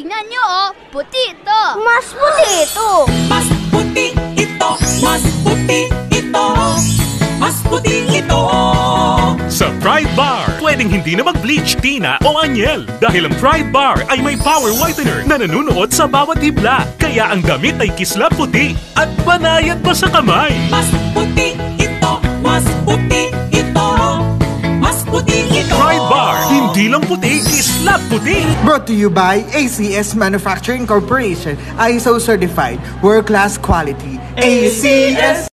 Tingnan nyo, oh. Puti ito. Mas puti ito. Mas puti ito. Mas puti ito. Mas puti ito. Sa Pride Bar, pwedeng hindi na mag-bleach, tina o anyel. Dahil ang Pride Bar ay may power whitener na nanunuot sa bawat hibla. Kaya ang damit ay kislap puti at banayad pa sa kamay. Mas puti ito. Mas puti ito. Mas puti ito. Pride Bar, hindi lang puti, kislap puti. Brought to you by ACS Manufacturing Corporation, ISO certified, world-class quality. ACS!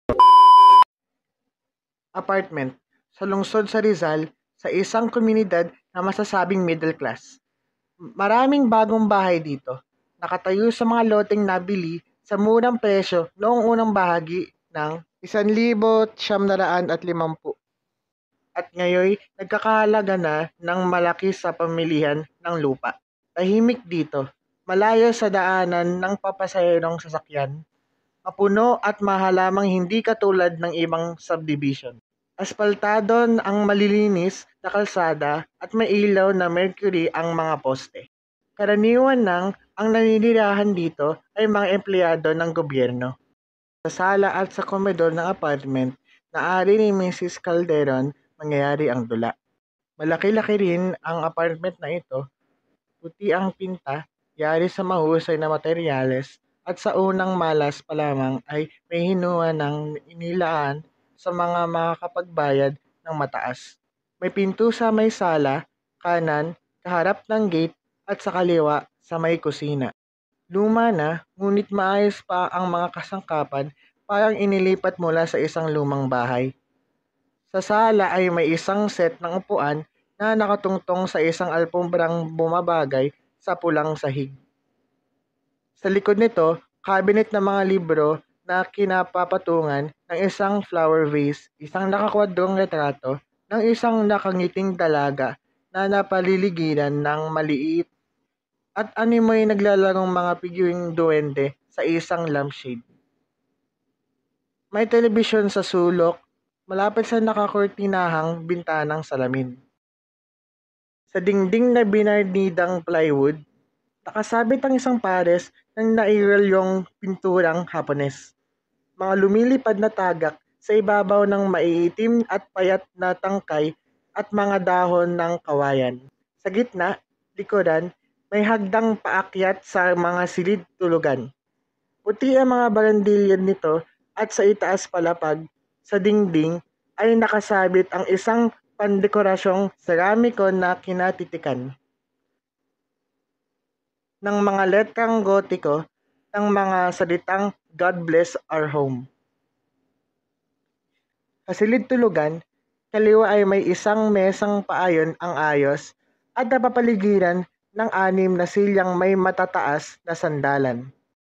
Apartment sa lungsod sa Rizal sa isang komunidad na masasabing middle class. Maraming bagong bahay dito. Nakatayo sa mga loteng nabili sa murang presyo noong unang bahagi ng 1,950. At ngayon nagkakahalaga na ng malaki sa pamilihan ng lupa. Tahimik dito, malayo sa daanan ng papasahirong sasakyan, mapuno at mahalamang hindi katulad ng ibang subdivision. Aspaltado ang malilinis na kalsada at may ilaw na mercury ang mga poste. Karaniwan ang naninirahan dito ay mga empleyado ng gobyerno. Sa sala at sa komedor ng apartment, naari ni Mrs. Calderon mangyayari ang dula. Malaki-laki rin ang apartment na ito, puti ang pinta, yari sa mahusay na materyales, at sa unang malas pa lamang ay may hinuha ng inilaan sa mga makakapagbayad ng mataas. May pinto sa may sala, kanan, kaharap ng gate at sa kaliwa sa may kusina. Luma na, ngunit maayos pa ang mga kasangkapan, parang inilipat mula sa isang lumang bahay. Sa sala ay may isang set ng upuan na nakatungtong sa isang alpombrang bumabagay sa pulang sahig. Sa likod nito, cabinet ng mga libro na kinapapatungan ng isang flower vase, isang nakakwadrong retrato ng isang nakangiting dalaga na napaliligiran ng maliit at animoy naglalarong mga figureng duwende sa isang lampshade. May telebisyon sa sulok, malapit sa nakakortinahang bintanang salamin. Sa dingding na binarnidang plywood, nakasabit ang isang pares ng nairalyong pinturang Hapones. Mga lumilipad na tagak sa ibabaw ng maiitim at payat na tangkay at mga dahon ng kawayan. Sa gitna, likuran, may hagdang paakyat sa mga silid tulugan. Puti ang mga barandilyan nito at sa itaas palapag, sa dingding, ay nakasabit ang isang pandekораsyong seramiko na kinatitikan ng mga letrang gotiko ng mga salitang God bless our home. Sa silid tulugan, kaliwa ay may isang mesang paayon ang ayos at napapaligiran ng 6 na silyang may matataas na sandalan.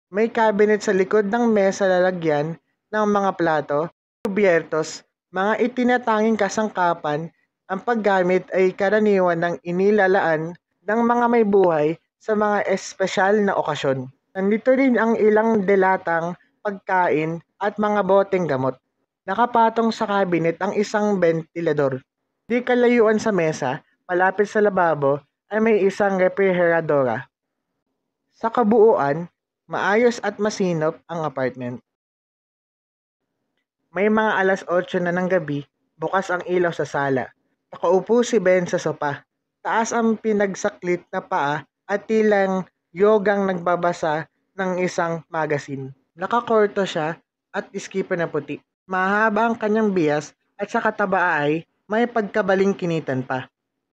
May cabinet sa likod ng mesa lalagyan ng mga plato, kubyertos, mga itinatanging kasangkapan. Ang paggamit ay karaniwan ng inilalaan ng mga may buhay sa mga espesyal na okasyon. Nandito rin ang ilang delatang pagkain at mga boteng gamot. Nakapatong sa cabinet ang isang ventilador. Di kalayuan sa mesa, malapit sa lababo, ay may isang refrigeradora. Sa kabuuan, maayos at masinop ang apartment. May mga alas 8 na ng gabi, bukas ang ilaw sa sala. Nakaupo si Ben sa sopa. Taas ang pinagsaklit na paa at tilang yogang nagbabasa ng isang magazine. Nakakorto siya at iskipa na puti. Mahaba ang kanyang bias at sa katabaa ay may pagkabalingkinitan pa.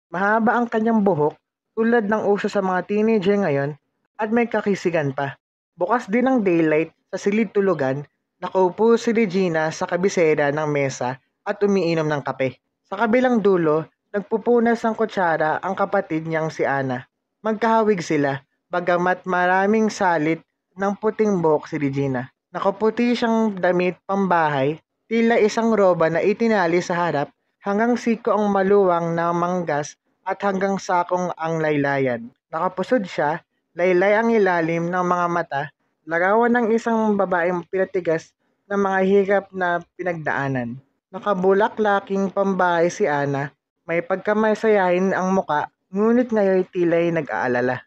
Mahaba ang kanyang buhok tulad ng uso sa mga teenager ngayon at may kakisigan pa. Bukas din ang daylight sa silid tulugan, nakaupo si Regina sa kabisera ng mesa at umiinom ng kape. Sa kabilang dulo, nagpupunas ng kutsara ang kapatid niyang si Ana. Magkahawig sila, bagamat maraming salit ng puting buhok si Regina. Nakaputi siyang damit pambahay, tila isang roba na itinali sa harap hanggang siko ang maluwang na manggas at hanggang sakong ang laylayan. Nakapusod siya, laylay ang ilalim ng mga mata, larawan ng isang babaeng pinatigas ng mga hirap na pinagdaanan. Nakabulaklaking pambahay si Ana, may pagkamasayahin ang muka, ngunit ngayon tila'y nag-aalala.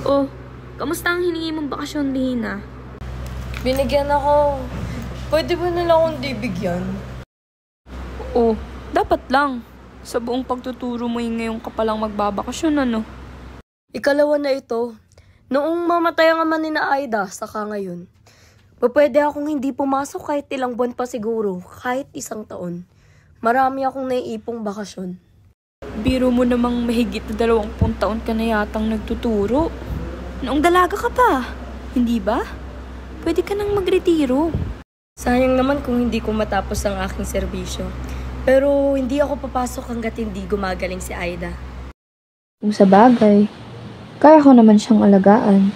Oh, kamusta ang hiningi mong bakasyon, Rihina? Binigyan ako. Pwede ba nila akong di bigyan? Oh, dapat lang. Sa buong pagtuturo mo yung ngayon ka palang magbabakasyon, ano? Ikalawa na ito. Noong mamatay ang ama ni na Aida, saka ngayon. Pwede akong hindi pumasok kahit ilang buwan pa siguro, kahit 1 taon. Marami akong naiipong bakasyon. Biro mo namang mahigit na 20 taon ka na yatang nagtuturo. Noong dalaga ka pa, hindi ba? Pwede ka nang magretiro. Sayang naman kung hindi ko matapos ang aking serbisyo. Pero hindi ako papasok hanggat hindi gumagaling si Aida. Kung sa bagay, kaya ko naman siyang alagaan.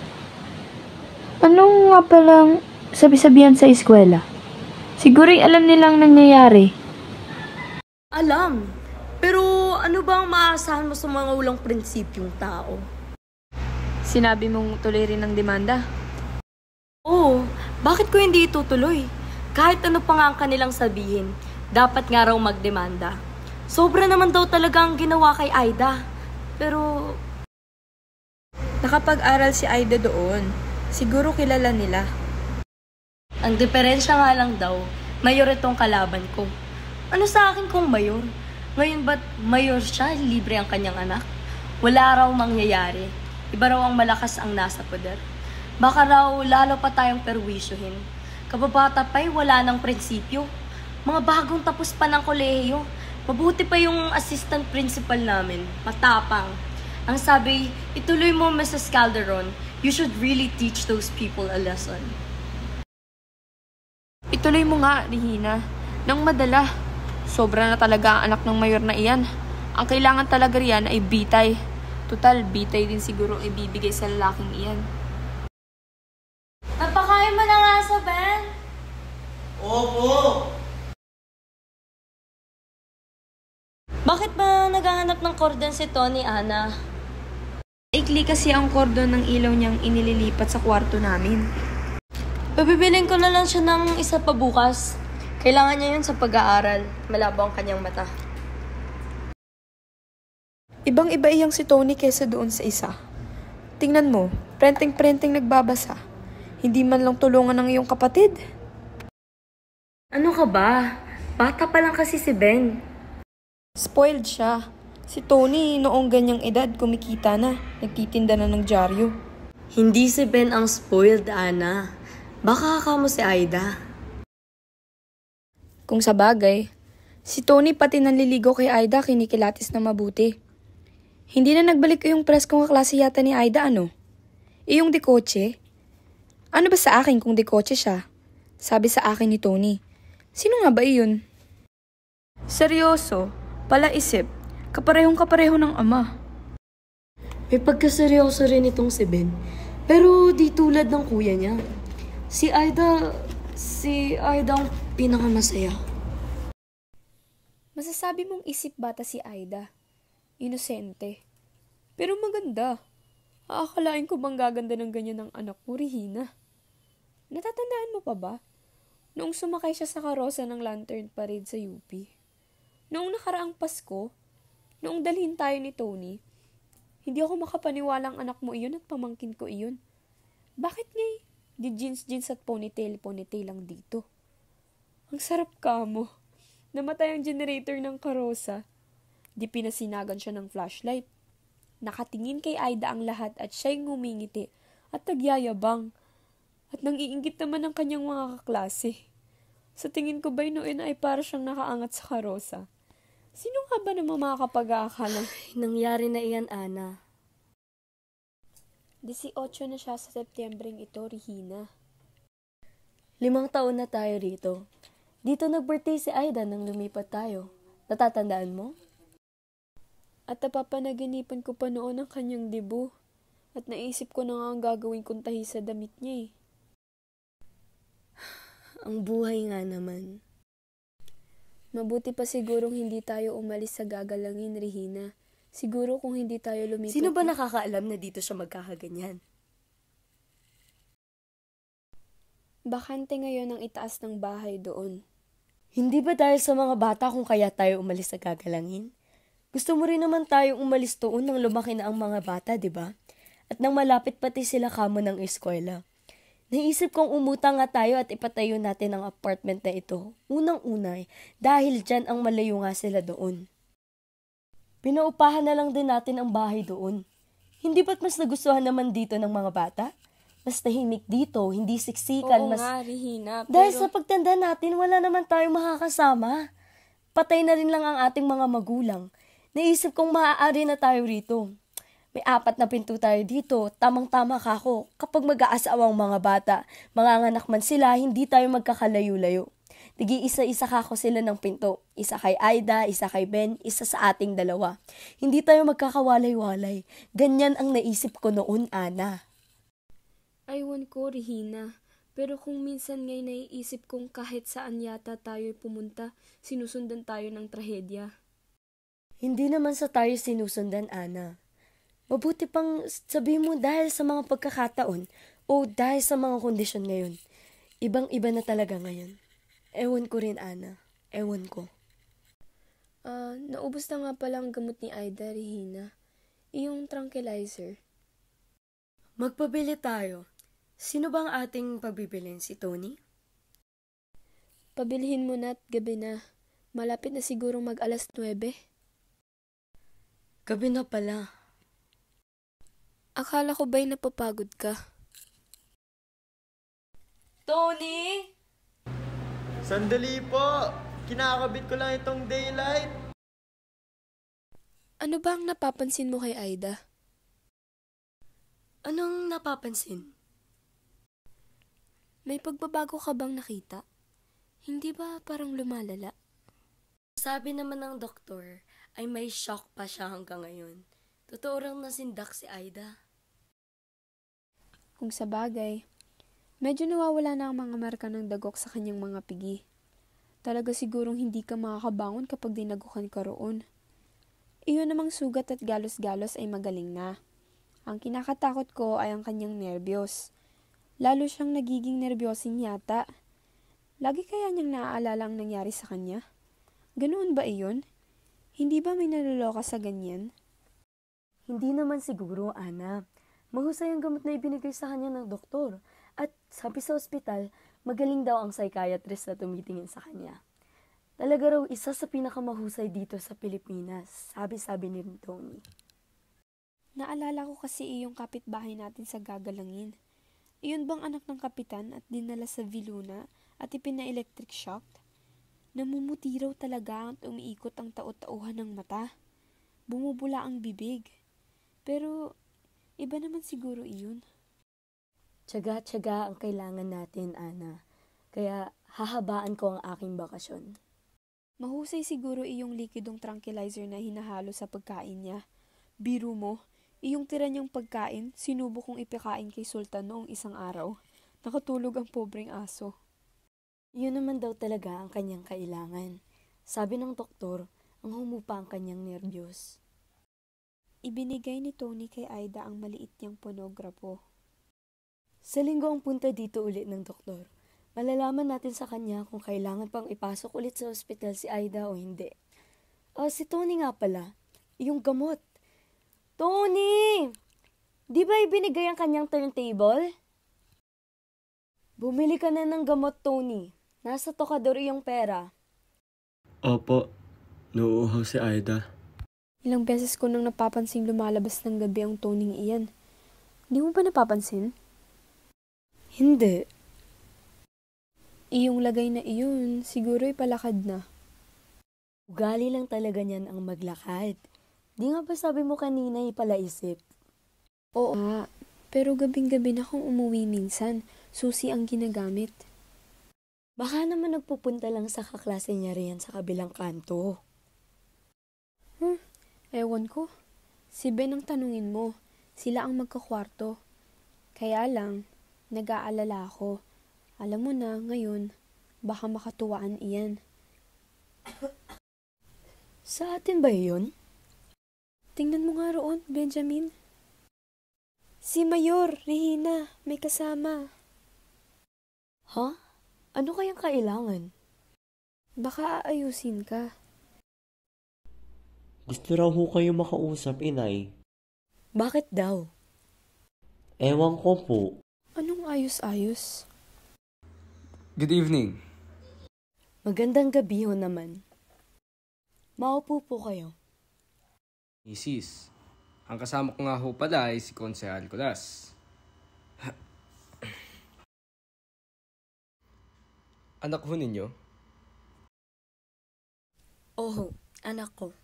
Ano nga palang sabi-sabihan sa eskwela? Siguro'y alam nilang nangyayari. Alam. Pero ano ba ang maaasahan mo sa mga walang prinsipyong tao? Sinabi mong tuloy rin ang demanda? Oo, bakit ko hindi itutuloy? Kahit ano pa nga ang kanilang sabihin, dapat nga raw magdemanda. Sobra naman daw talaga ang ginawa kay Aida. Pero Nakapag-aral si Aida doon. Siguro kilala nila. ang diferensya nga lang daw, mayor itong kalaban ko. Ano sa akin kung mayor? Ngayon ba't mayor siya, libre ang kanyang anak? Wala raw mangyayari. Iba raw ang malakas ang nasa poder. Baka raw lalo pa tayong perwisyohin. Kababata pa'y wala ng prinsipyo. Mga bagong tapos pa ng kolehiyo. Mabuti pa yung assistant principal namin. Matapang. Ang sabi, ituloy mo Mrs. Calderon. You should really teach those people a lesson. Ituloy mo nga, Rihina. Nang madala. Sobra na talaga ang anak ng mayor na iyan. Ang kailangan talaga riyan ay bitay. Total, bitay din siguro ang ibibigay sa lalaking iyan. Napakain mo na nga sa Ben. Opo! Bakit ba naghahanap ng cordon si Tony, Ana? Ikli kasi ang kordon ng ilaw niyang inililipat sa kwarto namin. Pabibilin ko na lang siya ng isa pa bukas. Kailangan niya yun sa pag-aaral. Malabo ang kanyang mata. Ibang-iba iyang si Tony kesa doon sa isa. Tingnan mo, prenting-prenting nagbabasa. Hindi man lang tulungan ng iyong kapatid. Ano ka ba? Bata pa lang kasi si Ben. Spoiled siya. Si Tony, noong ganyang edad, kumikita na. Nagtitinda na ng dyaryo. Hindi si Ben ang spoiled, Ana. Baka kamo si Aida. Kung sa bagay, si Tony pati nanliligo kay Aida kinikilatis na mabuti. Hindi na nagbalik yung preskong kaklase yata ni Aida, ano? Iyong dekotse? Ano ba sa akin kung dekotse siya? Sabi sa akin ni Tony. Sino nga ba iyon? Seryoso, palaisip, kapareho ng ama. May pagkaseryoso rin itong si Ben. Pero di tulad ng kuya niya. Si Aida ang pinakamasaya. Masasabi mong isip bata si Aida. Inosente. Pero maganda. Aakalain ko bang gaganda ng ganyan ng anak mo, Rihina? Natatandaan mo pa ba? Noong sumakay siya sa karosa ng lantern parade sa UP. Noong nakaraang Pasko, noong dalhin tayo ni Tony, hindi ako makapaniwalang anak mo iyon at pamangkin ko iyon. Bakit ngay? Di jeans at ponytail lang dito. Ang sarap ka mo. Namatay ang generator ng karosa. Di pinasinagan siya ng flashlight. Nakatingin kay Aida ang lahat at siya'y ngumingiti at nagyayabang. At nangiinggit naman ang kanyang mga kaklase. Sa tingin ko ba'y noon ay para siyang nakaangat sa karosa? Sino nga ba naman makakapag-aakala? Nangyari na iyan, Ana. 18 na siya sa Setyembreng ito, Rihina. 5 taon na tayo rito. Dito nag-birthday si Aida nang lumipat tayo. Natatandaan mo? At napapanaginipan ko pa noon ang kanyang debut. At naisip ko na nga ang gagawin kong tahi sa damit niya eh. Ang buhay nga naman. Mabuti pa sigurong hindi tayo umalis sa gagalangin, Rihina. Siguro kung hindi tayo lumipat... Sino ba nakakaalam na dito siya magkakaganyan? Bakante ngayon ang itaas ng bahay doon. Hindi ba dahil sa mga bata kung kaya tayo umalis sa gagalangin? Gusto mo rin naman tayong umalis doon nang lumaki na ang mga bata, di ba? At nang malapit pati sila kamo ng eskwela. Naisip kong umutang nga tayo at ipatayo natin ang apartment na ito. Unang-unay, dahil dyan ang malayo nga sila doon. Pinaupahan na lang din natin ang bahay doon. Hindi ba't mas nagustuhan naman dito ng mga bata? Mas tahimik dito, hindi siksikan. Oo nga, Rehina. Dahil sa pagtanda natin, wala naman tayong makakasama. Patay na rin lang ang ating mga magulang. Naisip kong maaari na tayo rito. May 4 na pinto tayo dito. Tamang-tama ka ako. Kapag mag-aasawang mga bata, manganganak man sila, hindi tayo magkakalayo-layo. Isa-isa kako sila ng pinto. Isa kay Aida, isa kay Ben, isa sa ating dalawa. Hindi tayo magkakawalay-walay. Ganyan ang naisip ko noon, Ana. Aywan ko, Rehina. Pero kung minsan ngay naiisip kong kahit saan yata tayo pumunta, sinusundan tayo ng trahedya. Hindi naman sa tayo sinusundan, Ana. Mabuti pang sabihin mo dahil sa mga pagkakataon o dahil sa mga kondisyon ngayon. Ibang-iba na talaga ngayon. Ewan ko rin, Ana. Ewan ko. Naubos na nga pala ang gamot ni Aida, Rehina. Yung tranquilizer. Magpabili tayo. Sino bang ating pabibilin? Si Tony? Pabilhin mo na at gabi na. Malapit na siguro mag-alas 9. Gabi na pala. Akala ko ba'y napapagod ka? Tony! Sandali po! Kinakabit ko lang itong daylight. Ano ba ang napapansin mo kay Aida? Anong napapansin? May pagbabago ka bang nakita? Hindi ba parang lumalala? Sabi naman ng doktor ay may shock pa siya hanggang ngayon. Totoo rang nasindak si Aida. Kung sa bagay, medyo nawawala na ang mga marka ng dagok sa kanyang mga pigi. Talaga sigurong hindi ka makakabangon kapag dinagukan ka roon. Iyon namang sugat at galos-galos ay magaling na. Ang kinakatakot ko ay ang kanyang nerbiyos. Lalo siyang nagiging nerbyosin yata. Lagi kaya niyang naaalala ang nangyari sa kanya? Ganoon ba iyon? Hindi ba may naluloka sa ganyan? Hindi naman siguro, Ana. Mahusay ang gamot na ibinigay sa kanya ng doktor. At sabi sa ospital, magaling daw ang psychiatrist na tumitingin sa kanya. Talaga raw isa sa pinakamahusay dito sa Pilipinas, sabi-sabi ni Tony. Naalala ko kasi iyong kapitbahay natin sa Gagalangin. Iyon bang anak ng kapitan at dinala sa Viluna at ipina-electric shock? Namumuti raw talaga at umiikot ang taot-tauhan ng mata. Bumubula ang bibig. Pero iba naman siguro iyon. Tiyaga-tiyaga ang kailangan natin, Ana. Kaya hahabaan ko ang aking bakasyon. Mahusay siguro iyong likidong tranquilizer na hinahalo sa pagkain niya. Biro mo, iyong tira niyang pagkain, sinubo kong ipakain kay Sultan noong isang araw. Nakatulog ang pobreng aso. Iyon naman daw talaga ang kanyang kailangan. Sabi ng doktor, ang humupa ang kanyang nerbiyos. Ibinigay ni Tony kay Aida ang maliit niyang ponograpo. Sa linggo ang punta dito ulit ng doktor. Malalaman natin sa kanya kung kailangan pang ipasok ulit sa ospital si Aida o hindi. Si Tony nga pala, yung gamot. Tony! Di ba ibinigay ang kanyang turntable? Bumili ka na ng gamot, Tony. Nasa tokador yung pera. Opo, nauuhaw si Aida. Ilang beses ko nang napapansing lumalabas ng gabi ang Toning iyan. Di mo ba napapansin? Hindi. Iyong lagay na iyon, siguro'y palakad na. Ugali lang talaga niyan ang maglakad. Di nga ba sabi mo kanina ipalaisip? Oo nga, pero gabing-gabi na kung umuwi minsan, susi ang ginagamit. Baka naman nagpupunta lang sa kaklase niya riyan sa kabilang kanto. Ewan ko. Si Ben ang tanungin mo. Sila ang magkakwarto. Kaya lang, nag-aalala ako. Alam mo na, ngayon, baka makatuwaan iyan. Sa atin ba yun? Tingnan mo nga roon, Benjamin. Si Mayor, Rehina, may kasama. Ha? Ano kayang kailangan? Baka aayusin ka. Gusto raw ho kayo makausap, inay. Bakit daw? Ewan ko po. Anong ayos-ayos? Good evening. Magandang gabi ho naman. Maupo po kayo. Mrs. Ang kasama ko nga ho pala ay si Konsehal Kulas. Anak ho ninyo? Oho, anak ko.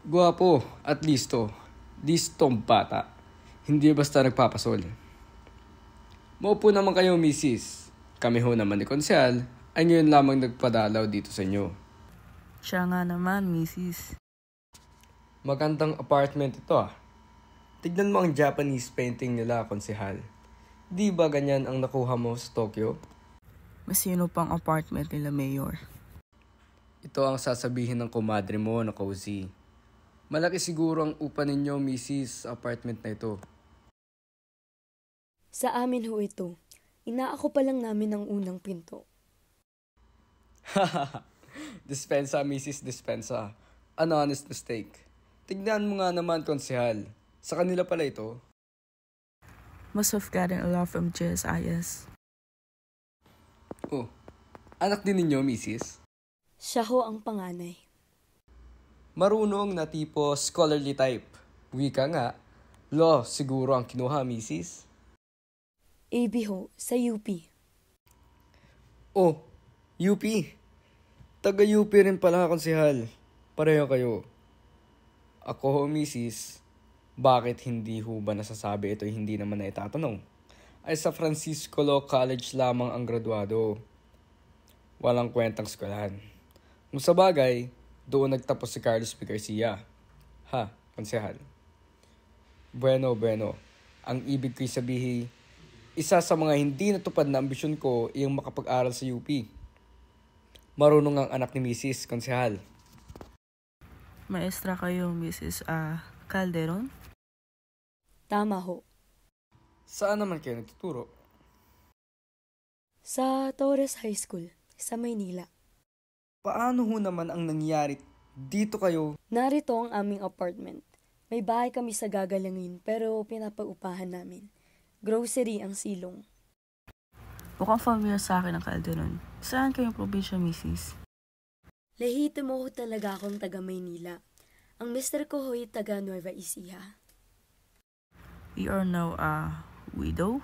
Guwapo at listo. Listong bata. Hindi basta nagpapasol. Maupo naman kayo, Mrs. Kami ho naman ni Konsehal ay ngayon lamang nagpadalaw dito sa inyo. Siya nga naman, Mrs. Magandang apartment ito ah. Tignan mo ang Japanese painting nila, Konsehal. Di ba ganyan ang nakuha mo sa Tokyo? Masino pang apartment nila, Mayor? Ito ang sasabihin ng kumadre mo na cozy. Malaki siguro ang upa ninyo, Mrs. apartment na ito. Sa amin ho ito. Inaako pa lang namin ang unang pinto. Dispensa, Mrs. Dispensa. An honest mistake. Tignan mo nga naman, Konsehal. Sa kanila pala ito. Must have gotten a lot from GSIS. Oh, anak din ninyo, Mrs. Siya ho ang panganay. Marunong na tipo scholarly type. Wika nga. Law siguro ang kinuha, Mrs. AB ho, sa UP. Oh, UP. Taga-UP rin pala, Konsehal. Pareho kayo. Ako ho, Mrs. Bakit hindi ho ba nasasabi ito hindi naman na itatanong? Ay sa Francisco Law College lamang ang graduado. Walang kwentang eskwelahan. Kung sa bagay, doon nagtapos si Carlos P. Garcia. Ha, Konsehal? Bueno. Ang ibig ko'y sabihin, isa sa mga hindi natupad na ambisyon ko ay ang makapag-aral sa UP. Marunong ang anak ni Mrs. Konsehal. Maestra kayo, Mrs. Calderon? Tama ho. Saan naman kayo nagtuturo? Sa Torres High School, sa Maynila. Paano ho naman ang nangyari dito kayo? Narito ang aming apartment. May bahay kami sa Gagalangin pero pinapaupahan namin. Grocery ang silong. Mukhang familiar sa akin ang Calderon. Saan kayong probinsya, Mrs.? Lehitimo ho talaga akong taga Maynila. Ang mister ko ho'y taga Nueva Ecija. You are now a widow?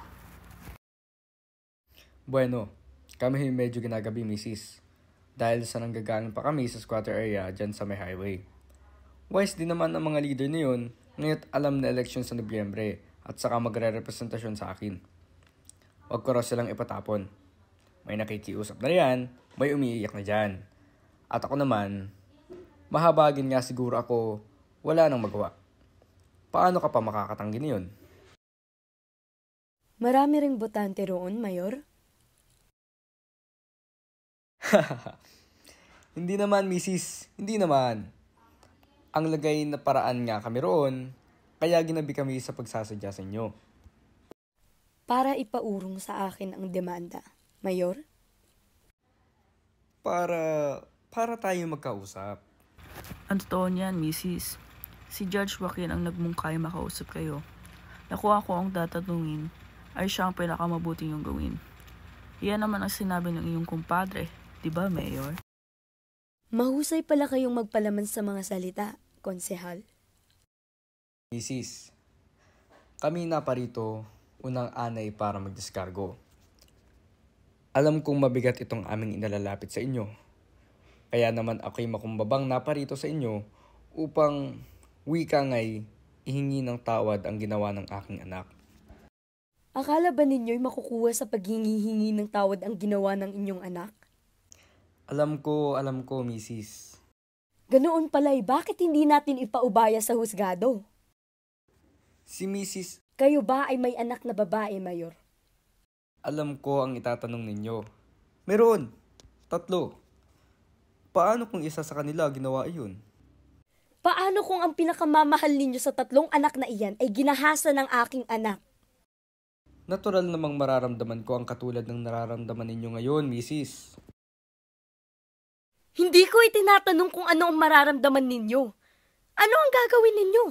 Bueno, kami medyo ginagabi, Mrs. Dahil sa nanggagaling pa kami sa squatter area dyan sa may highway. Wise din naman ang mga leader na yun, ngayon alam na election sa Nobyembre at saka magre-representasyon sa akin. Huwag ko raw silang ipatapon. May nakikiusap na riyan, may umiiyak na dyan. At ako naman, mahabagin nga siguro ako, wala nang magawa. Paano ka pa makakatanggi niyon? Marami ring botante roon, Mayor? Hindi naman, Mrs. Hindi naman. Ang lagay na paraan nga kami roon, kaya ginabi kami sa pagsasadya sa inyo. Para ipaurong sa akin ang demanda, Mayor? Para tayo magkausap. Ang totoo niyan, Mrs. Si Judge Joaquin ang nagmungkay makausap kayo. Nakuha ko ang tatanungin ay siya ang pinakamabuti yung gawin. Iyan naman ang sinabi ng iyong kumpadre, di ba, Mayor? Mahusay pala kayong magpalaman sa mga salita, Konsehal. Mrs. Kami na parito unang anay para magdiskargo. Alam kong mabigat itong aming inalalapit sa inyo. Kaya naman ako'y makumbabang naparito sa inyo upang wika nga'y ihingi ng tawad ang ginawa ng aking anak. Akala ba ninyo'y makukuha sa paghingi-hingi ng tawad ang ginawa ng inyong anak? Alam ko, Mrs. Ganoon pala'y bakit hindi natin ipaubaya sa husgado? Si Mrs. Kayo ba ay may anak na babae, Mayor? Alam ko ang itatanong ninyo. Meron. 3. Paano kung isa sa kanila ginawa iyon? Paano kung ang pinakamamahal ninyo sa 3 anak na iyan ay ginahasa ng aking anak? Natural namang mararamdaman ko ang katulad ng nararamdaman ninyo ngayon, Mrs. Hindi ko itinatanong kung ano ang mararamdaman ninyo. Ano ang gagawin ninyo?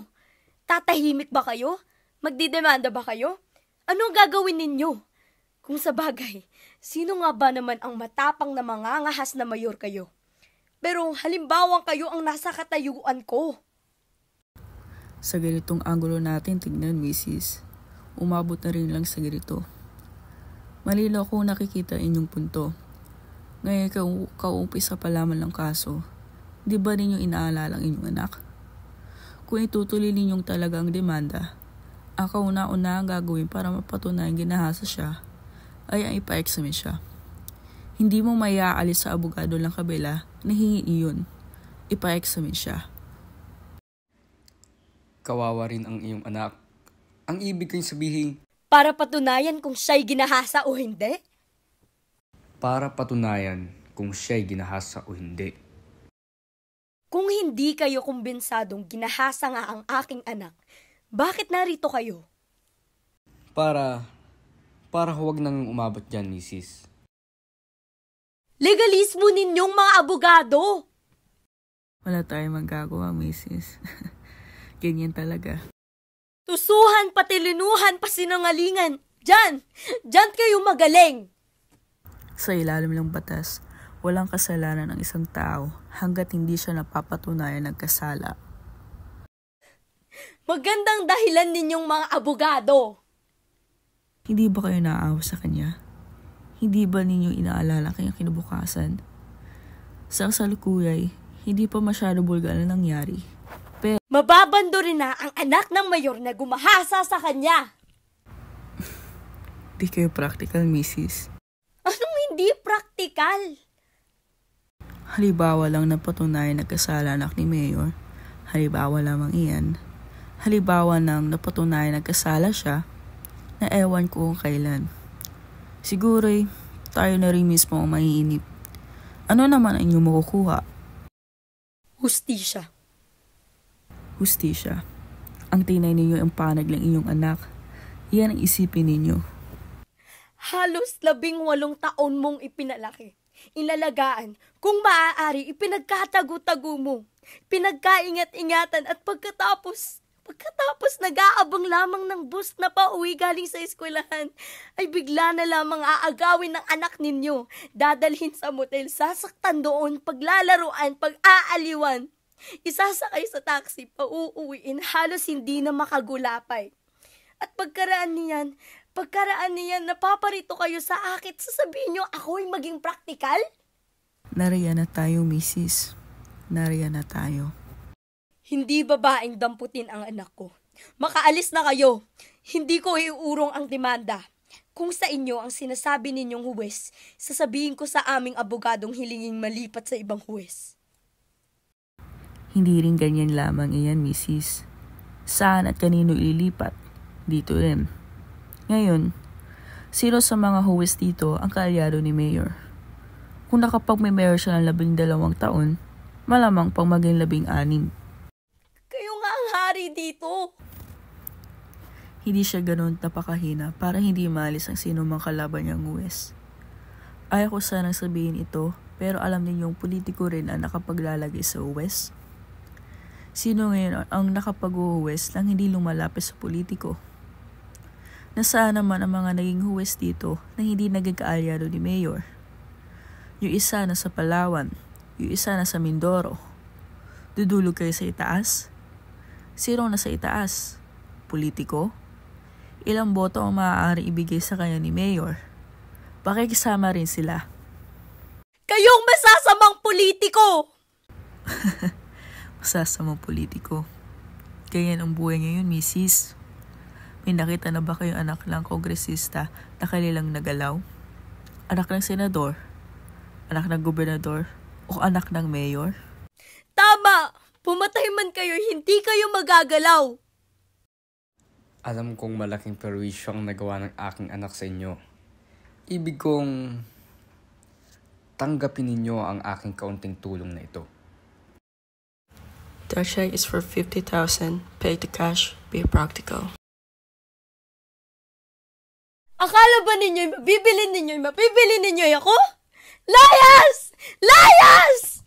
Tatahimik ba kayo? Magdidemanda ba kayo? Anong gagawin ninyo? Kung sa bagay, sino nga ba naman ang matapang na mangangahas na mayor kayo? Pero halimbawang kayo ang nasa katayuan ko. Sa ganitong anggulo natin tignan, Mrs. Umabot na rin lang sa ganito. Malinaw kung nakikita inyong punto. Ngayon kaumpisa pa lamang ng kaso, di ba ninyo inaalala ang inyong anak? Kung itutuloy ninyong talagang demanda, ang kauna-una ang gagawin para mapatunayan ginahasa siya ay ang ipa-examine siya. Hindi mo maiaalis sa abogado ng kabila na hingi iyon. Ipa-examine siya. Kawawa rin ang iyong anak. Ang ibig kong sabihin, Para patunayan kung siya'y ginahasa o hindi? para patunayan kung siya'y ginahasa o hindi. Kung hindi kayo kumbinsadong ginahasa nga ang aking anak, bakit narito kayo? Para huwag nang umabot dyan, Mrs. Legalismo ninyong mga abogado! Wala tayong magagawa, Mrs. Ganyan talaga. Tusuhan, patilinuhan, pasinungalingan. Diyan kayo magaling! Sa ilalim ng batas, walang kasalanan ng isang tao hanggat hindi siya napapatunayan nagkasala. Magandang dahilan ninyong mga abogado! Hindi ba kayo naaawa sa kanya? Hindi ba ninyo inaalala kanyang kinabukasan? Sa kasalukuyay, hindi pa masyado bulga na nangyari. Pero Mababando rin na ang anak ng mayor na gumahasa sa kanya! di kayo practical, Mrs. Anong hindi praktikal? Halimbawa lang na patunayan nagkasala anak ni Mayor. Halimbawa lamang iyan. Halimbawa nang napatunayan nagkasala siya na ewan ko kung kailan. Siguro'y tayo na rin mismo ang maiinip. Ano naman ang inyong makukuha? Hustisya. Hustisya. Ang tinay ninyo ang panag ng inyong anak. Iyan ang isipin ninyo. Halos 18 taon mong ipinalaki. Inalagaan, kung maaari, ipinagkatago-tago mo. Pinagkaingat-ingatan at pagkatapos nag-aabang lamang ng bus na pauwi galing sa eskwelahan, ay bigla na lamang aagawin ng anak ninyo. Dadalhin sa motel, sasaktan doon, paglalaruan, pag-aaliwan. Isasakay sa taxi, pauuwiin, halos hindi na makagulapay. At pagkaraan niyan, napaparito kayo sa akit, sasabihin nyo ako'y maging praktikal? Nariyan na tayo, Mrs. Nariyan na tayo. Hindi babaeng damputin ang anak ko. Makaalis na kayo. Hindi ko iurong ang demanda. Kung sa inyo ang sinasabi ninyong huwes, sasabihin ko sa aming abogadong hilinging malipat sa ibang huwes. Hindi rin ganyan lamang iyan, Mrs. Saan at kanino ililipat? Dito rin. Ngayon, sino sa mga huwes dito ang kaalyado ni Mayor? Kung nakapag-mayor siya ng 12 taon, malamang pang maging 16. Kayo nga ang hari dito. Hindi siya ganoon napakahina para hindi maalis ang sino mang kalaban niyang huwes. Ayaw ko sanang sabihin ito, pero alam ninyong politiko rin ang nakapaglalagay sa huwes. Sino ngayon ang nakapag-uhuwes nang hindi lumalapit sa politiko? Nasaan naman ang mga naging huwes dito na hindi naging kaalyado ni Mayor? Yung isa na sa Palawan, yung isa na sa Mindoro. Dudulog kayo sa itaas? Sino na sa itaas? Politiko? Ilang boto ang maaari ibigay sa kanya ni Mayor? Pakikisama rin sila. Kayong masasamang politiko! Masasamang politiko. Ganyan ang buhay ngayon, Mrs. May nakita na ba kayong anak ng kongresista na kanilang nagalaw? Anak ng senador? Anak ng gobernador? O anak ng mayor? Tama! Pumatay man kayo, hindi kayo magagalaw! Alam kong malaking perwisyo ang nagawa ng aking anak sa inyo. Ibig kong tanggapin ninyo ang aking kaunting tulong na ito. The check is for 50,000. Pay to cash. Be practical. Akala ba ninyo'y mapibili ninyo'y ako? Layas! Layas!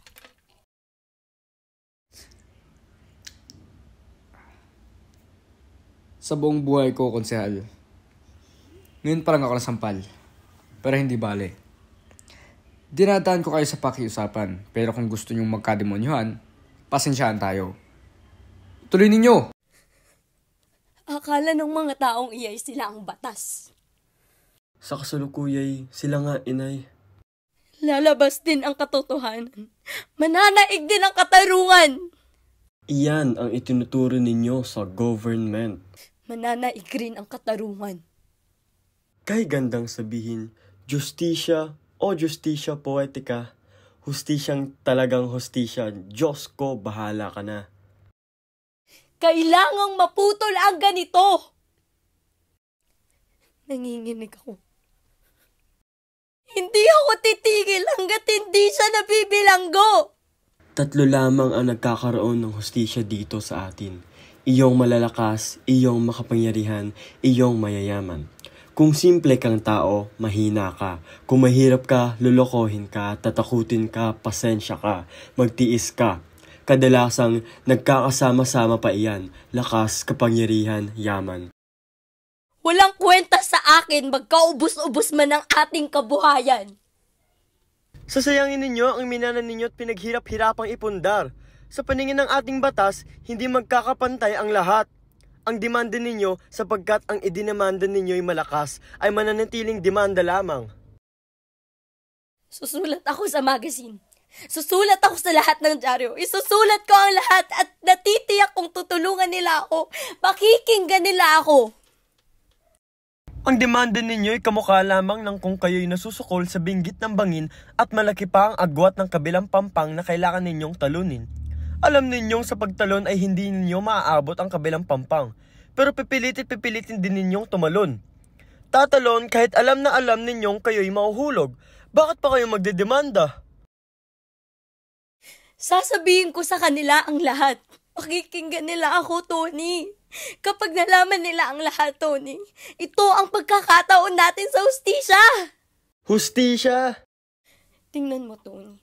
Sa buong buhay ko, konsehal. Ngayon pa lang ako nasampal. Pero hindi bale. Dinadaan ko kayo sa pakiusapan. Pero kung gusto nyong magkademonyohan, pasensyahan tayo. Tuloy ninyo! Akala ng mga taong iyay sila ang batas. Sa kasalukuyay, sila nga, inay. Lalabas din ang katotohanan. Mananaig din ang katarungan. Iyan ang itinuturo ninyo sa government. Mananaig rin ang katarungan. Kay gandang sabihin, justisya o justisya poetika, hustisyang talagang hustisya, Diyos ko, bahala ka na. Kailangang maputol ang ganito. Nanginginig ako. Hindi ako titigil hanggat hindi siya nabibilanggo. 3 lamang ang nagkakaroon ng hustisya dito sa atin. Iyong malalakas, iyong makapangyarihan, iyong mayayaman. Kung simple kang tao, mahina ka. Kung mahirap ka, lulukohin ka, tatakutin ka, pasensya ka, magtiis ka. Kadalasang nagkakasama-sama pa iyan, lakas, kapangyarihan, yaman. Walang kwenta sa akin magkaubos-ubos man ang ating kabuhayan. Sasayangin ninyo ang minana ninyo at pinaghirap-hirapang ipundar. Sa paningin ng ating batas, hindi magkakapantay ang lahat. Ang demanda ninyo, sapagkat ang idinamanda ninyo ay malakas, ay mananatiling demanda lamang. Susulat ako sa magazine. Susulat ako sa lahat ng dyaryo. Isusulat ko ang lahat at natitiyak kung tutulungan nila ako. Pakikinggan nila ako. Ang demanda ninyo ay kamukha lamang ng kung kayo'y nasusukol sa binggit ng bangin at malaki pa ang agwat ng kabilang pampang na kailangan ninyong talunin. Alam ninyong sa pagtalon ay hindi ninyo maaabot ang kabilang pampang, pero pipilitin din ninyong tumalon. Tatalon kahit alam na alam ninyong kayo'y mahuhulog. Bakit pa kayo magdedemanda? Sasabihin ko sa kanila ang lahat. Pakikinggan nila ako, Tony. Kapag nalaman nila ang lahat, Tony, ito ang pagkakataon natin sa hustisya. Hustisya? Tingnan mo, Tony.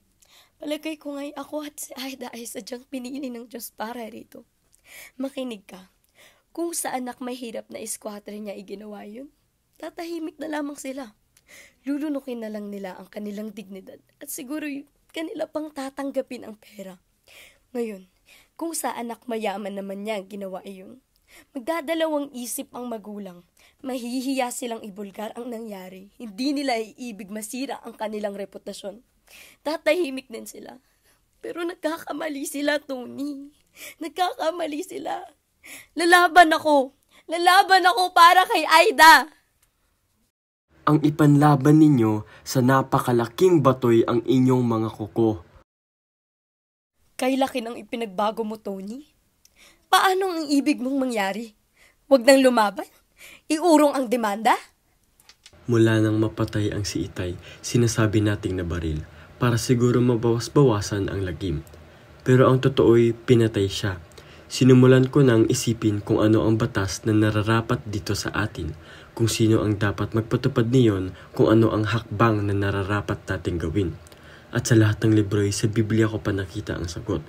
Palagay ko nga'y ako at si Aida ay sadyang pinili ng Diyos para rito. Makinig ka. Kung sa anak may hirap na eskwatre niya iginawa yun, tatahimik na lamang sila. Lulunukin na lang nila ang kanilang dignidad at siguro kanila pang tatanggapin ang pera. Ngayon, kung sa anak mayaman naman niya ginawa iyon, magdadalawang isip ang magulang. Mahihiya silang ibulgar ang nangyari. Hindi nila iibig masira ang kanilang reputasyon. Tatahimik din sila. Pero nagkakamali sila, Tony. Nagkakamali sila. Lalaban ako para kay Aida. Ang ipanlaban ninyo sa napakalaking batoy ang inyong mga kuko. Kay laki ng ipinagbago mo, Tony. Paano ang ibig mong mangyari? Huwag nang lumaban? Iurong ang demanda? Mula nang mapatay ang si Itay, sinasabi nating nabaril para siguro mabawas-bawasan ang lagim. Pero ang totoo'y pinatay siya. Sinimulan ko nang isipin kung ano ang batas na nararapat dito sa atin, kung sino ang dapat magpatupad niyon, kung ano ang hakbang na nararapat nating gawin. At sa lahat ng libro'y sa Biblia ko pa nakita ang sagot.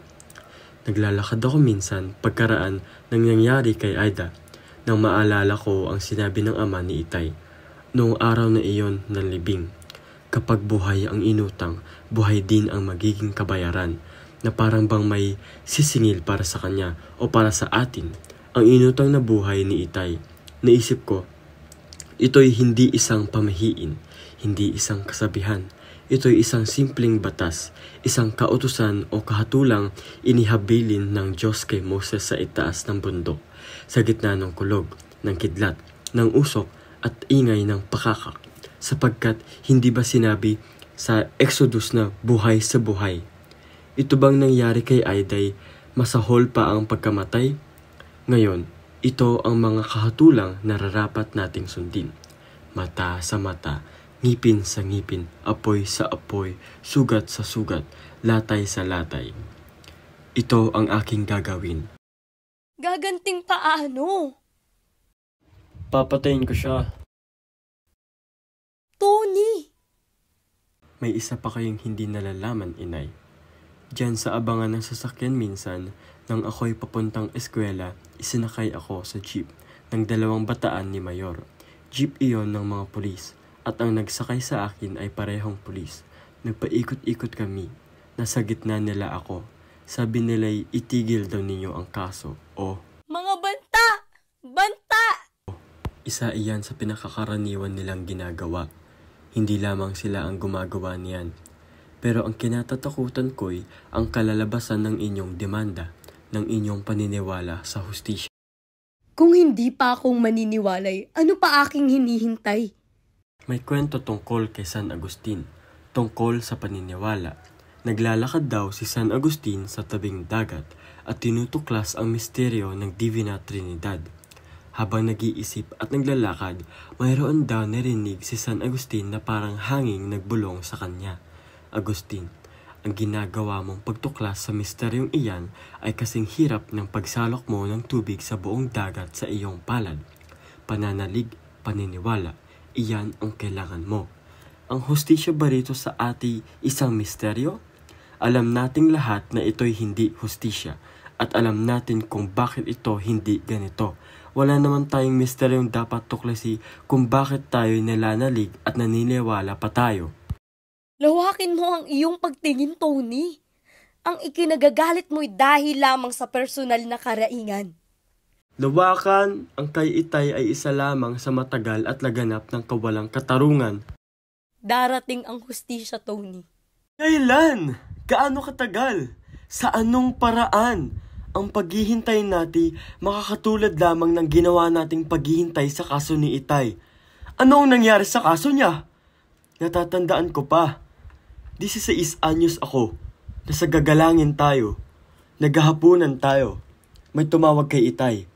Naglalakad ako minsan pagkaraan ng nangyari kay Aida nang maalala ko ang sinabi ng ama ni Itay noong araw na iyon ng libing. Kapag buhay ang inutang, buhay din ang magiging kabayaran, na parang bang may sisingil para sa kanya o para sa atin. Ang inutang na buhay ni Itay, naisip ko, ito'y hindi isang pamahiin, hindi isang kasabihan. Ito'y isang simpleng batas, isang kautusan o kahatulang inihabilin ng Diyos kay Moses sa itaas ng bundok, sa gitna ng kulog, ng kidlat, ng usok at ingay ng pakakak, sapagkat hindi ba sinabi sa Exodus na buhay sa buhay? Ito bang nangyari kay Aiday, masahol pa ang pagkamatay? Ngayon, ito ang mga kahatulang nararapat nating sundin. Mata sa mata, ngipin sa ngipin, apoy sa apoy, sugat sa sugat, latay sa latay. Ito ang aking gagawin. Gaganting paano? Papatayin ko siya. Tony! May isa pa kayong hindi nalalaman, inay. Diyan sa abangan ng sasakyan minsan, nang ako'y papuntang eskwela, isinakay ako sa jeep ng 2 bataan ni Mayor. Jeep iyon ng mga pulis at ang nagsakay sa akin ay parehong pulis. Nagpaikot-ikot kami. Nasa gitna nila ako. Sabi nila'y itigil daw ninyo ang kaso o Mga banta! Banta! isa iyan sa pinakakaraniwan nilang ginagawa. Hindi lamang sila ang gumagawa niyan. Pero ang kinatatakutan ko'y ang kalalabasan ng inyong demanda, ng inyong paniniwala sa hustisya. Kung hindi pa akong maniniwalay, ano pa aking hinihintay? May kwento tungkol kay San Agustin, tungkol sa paniniwala. Naglalakad daw si San Agustin sa tabing dagat at tinutuklas ang misteryo ng Divina Trinidad. Habang nag-iisip at naglalakad, mayroon daw narinig si San Agustin na parang hanging nagbulong sa kanya. Agustin, ang ginagawa mong pagtuklas sa misteryong iyan ay kasing hirap ng pagsalok mo ng tubig sa buong dagat sa iyong palad. Pananalig, paniniwala, iyan ang kailangan mo. Ang hustisya ba rito sa ati isang misteryo? Alam nating lahat na ito'y hindi hustisya at alam natin kung bakit ito hindi ganito. Wala naman tayong misteryong dapat tuklasi kung bakit tayo'y nilanalig at naniniwala pa tayo. Lawakin mo ang iyong pagtingin, Tony. Ang ikinagagalit mo'y dahil lamang sa personal na karaingan. Lawakan, ang kay Itay ay isa lamang sa matagal at laganap ng kawalang katarungan. Darating ang hustisya, Tony. Kailan? Gaano katagal? Sa anong paraan? Ang paghihintay natin makakatulad lamang ng ginawa nating paghihintay sa kaso ni Itay. Ano ang nangyari sa kaso niya? Natatandaan ko pa. 16 anyos ako. Nasa gagalangin tayo. Naghahapunan tayo. May tumawag kay Itay.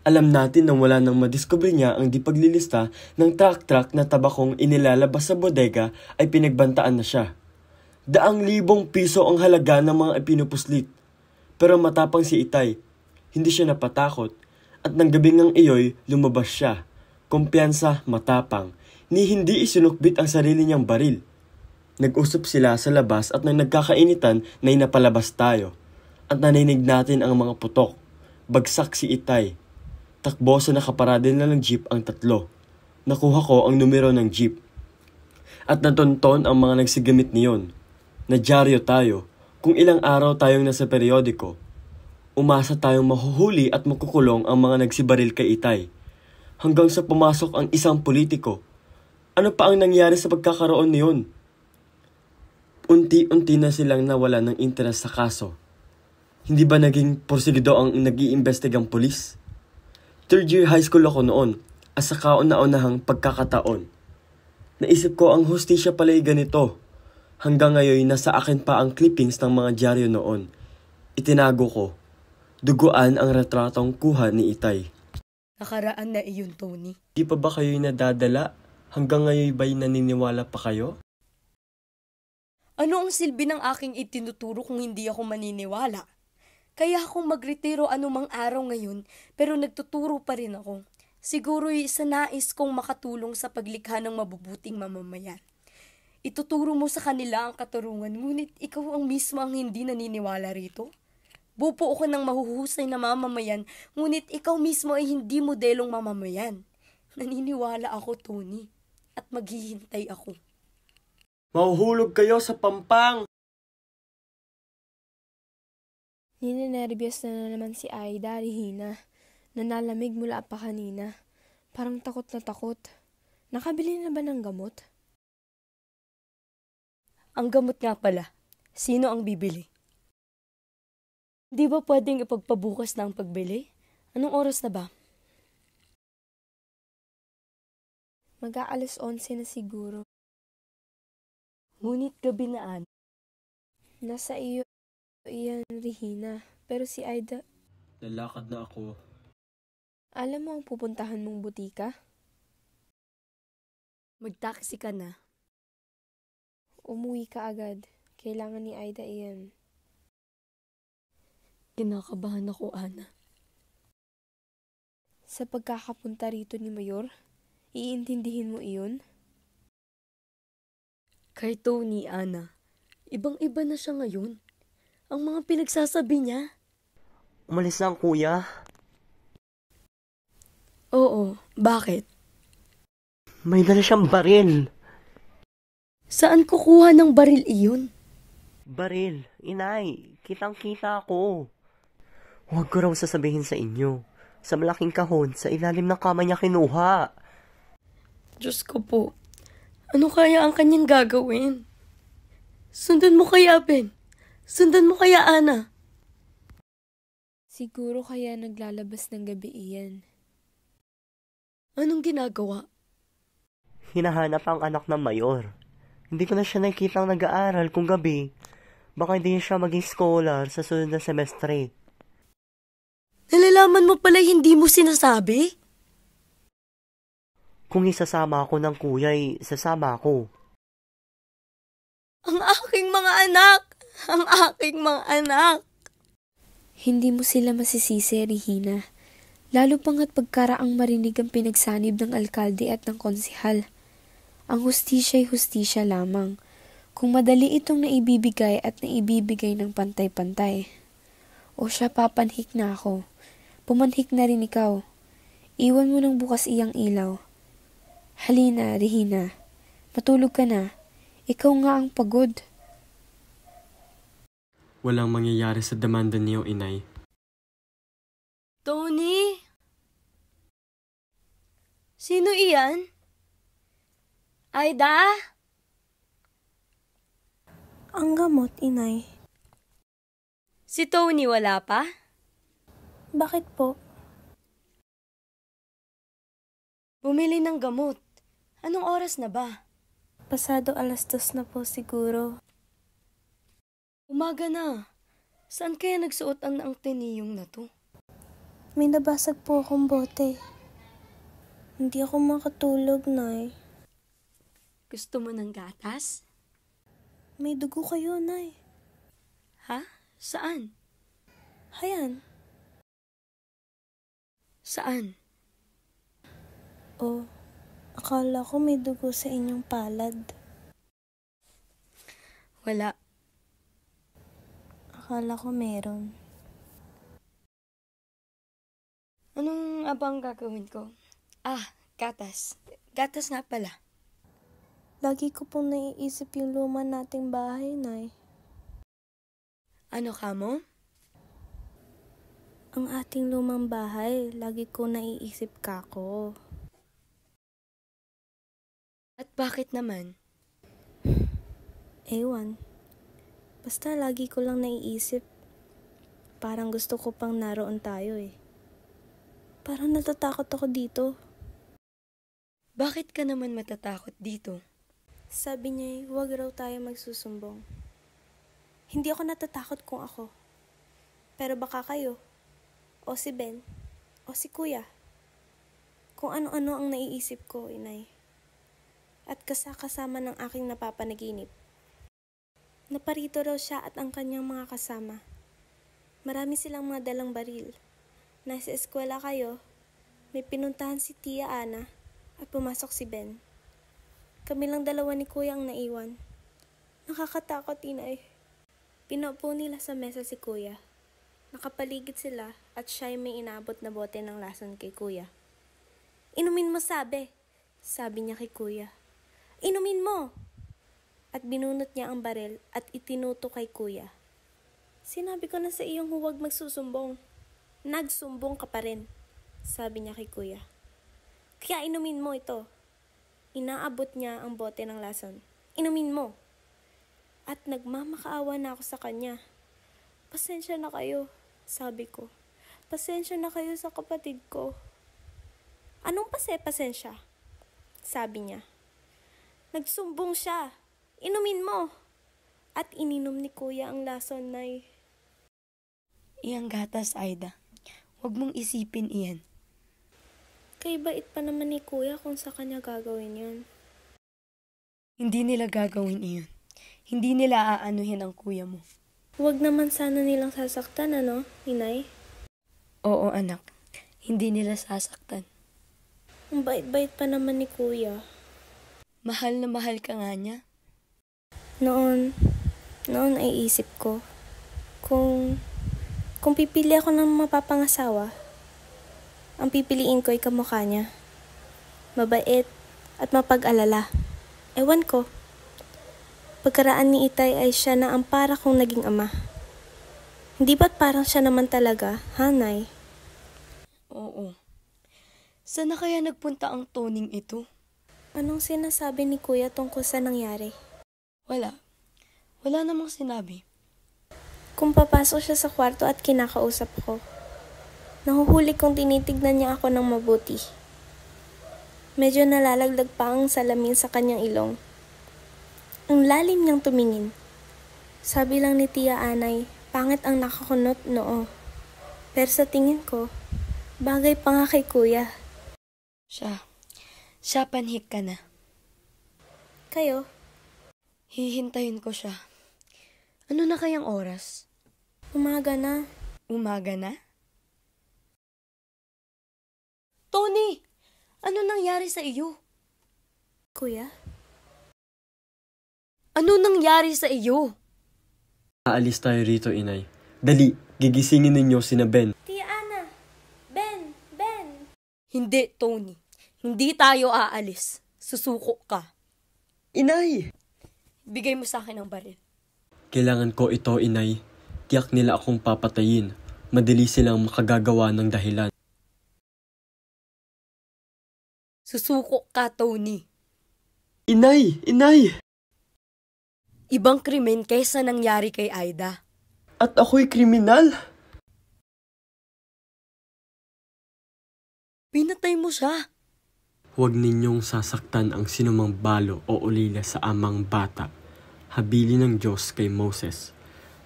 Alam natin nang wala nang madiskubre niya ang di paglilista ng truck na tabakong inilalabas sa bodega ay pinagbantaan na siya. 200,000 piso ang halaga ng mga ipinupuslit. Pero matapang si Itay. Hindi siya napatakot. At nang gabing ng iyoy, lumabas siya. Kumpiyansa, matapang. Ni hindi isinukbit ang sarili niyang baril. Nag-usap sila sa labas at nang nagkakainitan na inapalabas tayo. At naninig natin ang mga putok. Bagsak si Itay. Takbo sa nakaparada na ng jeep ang 3. Nakuha ko ang numero ng jeep. At natunton ang mga nagsigamit niyon. Nadyaryo tayo kung ilang araw tayong nasa periodiko. Umasa tayong mahuhuli at makukulong ang mga nagsibaril kay Itay. Hanggang sa pumasok ang isang politiko. Ano pa ang nangyari sa pagkakaroon niyon? Unti-unti na silang nawala ng interes sa kaso. Hindi ba naging porsigido ang nag-iimbestigang pulis? 3rd year high school ako noon, as sa kauna-unahang pagkakataon. Naisip ko ang hustisya pala'y ganito. Hanggang ngayon nasa akin pa ang clippings ng mga dyaryo noon. Itinago ko. Duguan ang retratong kuha ni Itay. Nakaraan na iyon, Tony. Di pa ba kayo'y nadadala? Hanggang ngayon ba'y naniniwala pa kayo? Ano ang silbi ng aking itinuturo kung hindi ako maniniwala? Kaya akong magretiro anumang araw ngayon, pero nagtuturo pa rin ako. Siguro'y sa nais kong makatulong sa paglikha ng mabubuting mamamayan. Ituturo mo sa kanila ang katarungan, ngunit ikaw ang mismo ang hindi naniniwala rito. Bubuo ko ng mahuhusay na mamamayan, ngunit ikaw mismo ay hindi modelong mamamayan. Naniniwala ako, Tony, at maghihintay ako. Mahuhulog kayo sa pampang! Ninenervyos na naman si Aida, Regina. Nanalamig mula pa kanina. Parang takot na takot. Nakabili na ba ng gamot? Ang gamot nga pala, sino ang bibili? Di ba pwedeng ipagpabukas na ang pagbili? Anong oras na ba? Mag-aalas 11 na siguro. Ngunit gabi na. Nasa iyo iyan, Regina. Pero si Aida... Lalakad na ako. Alam mo ang pupuntahan mong butika? Mag-taxi ka na. Umuwi ka agad. Kailangan ni Aida iyan. Kinakabahan ako, Ana. Sa pagkakapunta rito ni Mayor, iintindihin mo iyon? Kay Tony, Ana, ibang-iba na siya ngayon. Ang mga pinagsasabi niya. Umalis lang, kuya. Oo, bakit? May dala siyang baril. Saan kukuha ng baril iyon? Baril, inay, kitang-kita ako. Huwag ko raw sasabihin sa inyo. Sa malaking kahon, sa ilalim ng kama niya kinuha. Diyos ko po, ano kaya ang kanyang gagawin? Sundan mo kaya, Ben? Sundan mo kaya, Ana? Siguro kaya naglalabas ng gabi iyan. Anong ginagawa? Hinahanap ang anak ng mayor. Hindi ko na siya nakikitang nag-aaral kung gabi. Baka hindi siya maging scholar sa sunod na semestre. Nalalaman mo pala hindi mo sinasabi? Kung isasama ako ng kuya, sasama ako. Ang aking mga anak! Ang aking mga anak! Hindi mo sila masisisi, Regina. Lalo pang at pagkaraang marinig ang pinagsanib ng alkalde at ng konsihal. Ang hustisya'y hustisya lamang, kung madali itong naibibigay at naibibigay ng pantay-pantay. O siya, papanhik na ako. Pumanhik na rin ikaw. Iwan mo ng bukas iyang ilaw. Halina, Regina. Matulog ka na. Ikaw nga ang pagod. Walang mangyayari sa demanda niyo, inay. Tony? Sino iyan? Aida? Ang gamot, inay. Si Tony wala pa? Bakit po? Bumili ng gamot. Anong oras na ba? Pasado 2:00 na po siguro. Umaga na. Saan kaya nagsuot ang tiniyong na to? May nabasag po akong bote. Hindi ako makatulog, Nay. Gusto mo ng gatas? May dugo kayo, Nay. Ha? Saan? Hayan. Saan? Oh, akala ko may dugo sa inyong palad. Wala. Akala ko meron. Anong abang gagawin ko? Gatas. Gatas nga pala. Lagi ko pong naiisip yung luma nating bahay, Nay. Ano ka mo? Ang ating lumang bahay, lagi ko naiisip kako. At bakit naman? Ewan. Basta lagi ko lang naiisip. Parang gusto ko pang naroon tayo eh. Parang natatakot ako dito. Bakit ka naman matatakot dito? Sabi niya, huwag raw tayo magsusumbong. Hindi ako natatakot kung ako. Pero baka kayo, o si Ben, o si Kuya. Kung ano-ano ang naiisip ko, inay. At kasama ng aking napapanaginip. Naparito raw siya at ang kanyang mga kasama. Marami silang mga dalang baril. Nasa eskwela kayo, may pinuntahan si Tia Ana at pumasok si Ben. Kami lang dalawa ni Kuya ang naiwan. Nakakatakot, inay. Pinaupo nila sa mesa si Kuya. Nakapaligid sila at siya may inabot na bote ng lason kay Kuya. Inumin mo, sabi niya kay Kuya. Inumin mo! At binunot niya ang baril at itinuto kay Kuya. Sinabi ko na sa iyong huwag magsusumbong. Nagsumbong ka pa rin, sabi niya kay Kuya. Kaya inumin mo ito. Inaabot niya ang bote ng lason. Inumin mo. At nagmamakaawa na ako sa kanya. Pasensya na kayo, sabi ko. Pasensya na kayo sa kapatid ko. Anong pasensya? Sabi niya. Nagsumbong siya. Inumin mo. At ininom ni Kuya ang lason, Nay. Iyang gatas, Aida. Huwag mong isipin iyan. Kay bait pa naman ni Kuya kung sa kanya gagawin yun. Hindi nila gagawin iyon. Hindi nila aanuhin ang kuya mo. Huwag naman sana nilang sasaktan, ano, inay? Oo, anak. Hindi nila sasaktan. Ang bait-bait pa naman ni Kuya. Mahal na mahal ka nga niya. Noon ay isip ko, kung pipili ako ng mapapangasawa, ang pipiliin ko ay kamukha niya. Mabait at mapag-alala. Ewan ko. Pagkaraan ni Itay ay siya na ang para kong naging ama. Hindi ba't parang siya naman talaga, ha, Nay? Oo. Saan na kaya nagpunta ang toning ito? Anong sinasabi ni Kuya tungkol sa nangyari? Wala. Wala namang sinabi. Kung papasok siya sa kwarto at kinakausap ko, nahuhuli kong tinitignan niya ako ng mabuti. Medyo nalalaglag pa ang salamin sa kanyang ilong. Ang lalim niyang tumingin. Sabi lang ni Tia Anay, pangit ang nakakunot noo. Pero sa tingin ko, bagay pa nga kay Kuya. Siya panhik ka na. Kayo? Hihintayin ko siya. Ano na kayang oras? Umaga na. Umaga na? Tony! Ano nangyari sa iyo? Kuya? Ano nangyari sa iyo? Aalis tayo rito, Inay. Dali, gigisingin ninyo sina Ben. Tia Ana! Ben! Hindi, Tony. Hindi tayo aalis. Susuko ka. Inay! Bigay mo sa akin ang baril. Kailangan ko ito, Inay. Tiyak nila akong papatayin. Madali silang makagagawa ng dahilan. Susuko ka, Tony. Inay! Inay! Ibang krimen kaysa nangyari kay Aida. At ako'y kriminal? Pinatay mo siya. Huwag ninyong sasaktan ang sinumang balo o ulila sa amang bata. Habili ng Diyos kay Moses.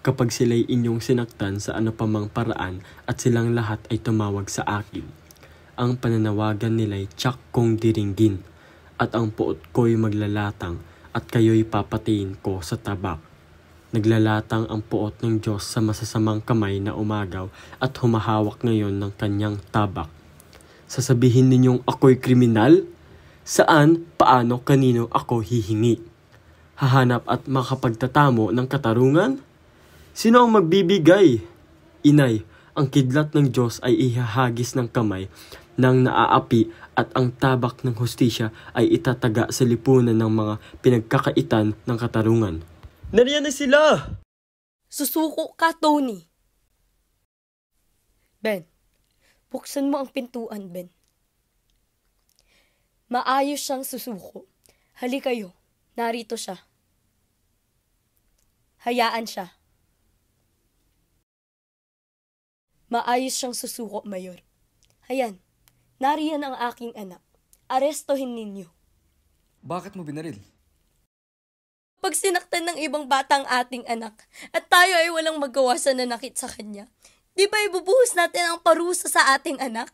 Kapag sila'y inyong sinaktan sa ano pamang paraan at silang lahat ay tumawag sa akin. Ang pananawagan nila'y tiyak kong diringgin at ang puot ko'y maglalatang at kayo'y papatayin ko sa tabak. Naglalatang ang puot ng Diyos sa masasamang kamay na umagaw at humahawak ngayon ng kanyang tabak. Sasabihin ninyong ako'y kriminal? Saan, paano, kanino ako hihingi? Hahanap at makapagtatamo ng katarungan? Sino ang magbibigay? Inay, ang kidlat ng Diyos ay ihahagis ng kamay ng naaapi at ang tabak ng hustisya ay itataga sa lipunan ng mga pinagkakaitan ng katarungan. Nariyan na sila! Susuko ka, Tony. Ben, buksan mo ang pintuan, Ben. Maayos siyang susuko. Halika kayo, narito siya. Hayaan siya. Maayos siyang susuko, Mayor. Hayan, nariyan ang aking anak. Arestohin ninyo. Bakit mo binaril? Pag sinaktan ng ibang bata ang ating anak at tayo ay walang magawa sa nanakit sa kanya, di ba ibubuhos natin ang parusa sa ating anak?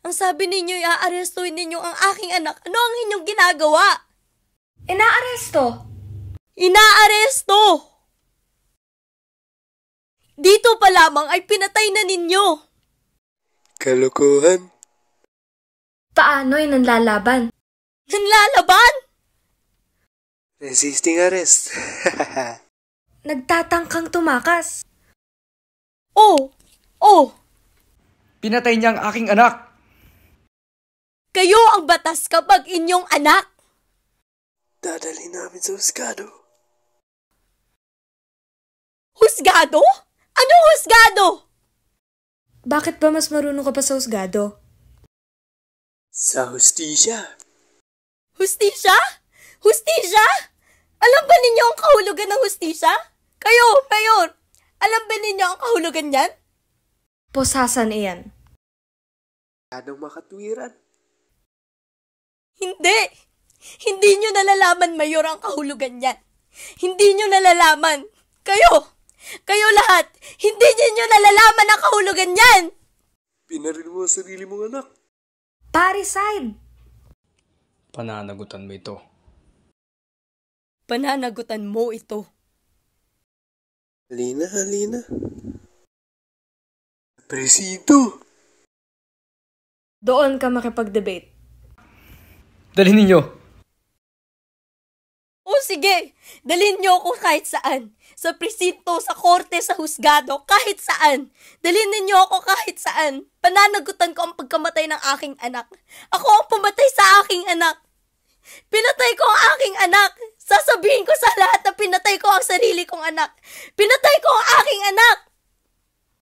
Ang sabi ninyo, i-aarestohin ninyo ang aking anak. Ano ang inyong ginagawa? Inaaresto! Inaaresto! Dito pa lamang ay pinatay na ninyo. Kalokohan. Paano'y nanlalaban? Nanlalaban? Resisting arrest. Nagtatangkang tumakas. Oh! Pinatay niya ang aking anak! Kayo ang batas kapag inyong anak. Dadalhin namin sa husgado. Husgado? Anong husgado? Bakit ba mas marunong ka pa sa husgado? Sa hustisya. Hustisya? Hustisya? Alam ba ninyo ang kahulugan ng hustisya? Kayo, Mayor, alam ba ninyo ang kahulugan niyan? Posasan iyan. Anong makatwiran? Hindi. Hindi nyo nalalaman, Mayor, ang kahulugan niyan. Hindi nyo nalalaman. Kayo lahat, hindi nyo nalalaman ang kahulugan niyan. Pinaril mo ang sarili mong anak. Parricide! Pananagutan mo ito. Pananagutan mo ito. Halina. Presido! Doon ka makipag-debate. Dalhin ninyo! O sige, dalhin niyo ako kahit saan. Sa presinto, sa korte, sa husgado, kahit saan. Dalhin niyo ako kahit saan. Pananagutan ko ang pagkamatay ng aking anak. Ako ang pumatay sa aking anak. Pinatay ko ang aking anak. Sasabihin ko sa lahat na pinatay ko ang sarili kong anak. Pinatay ko ang aking anak.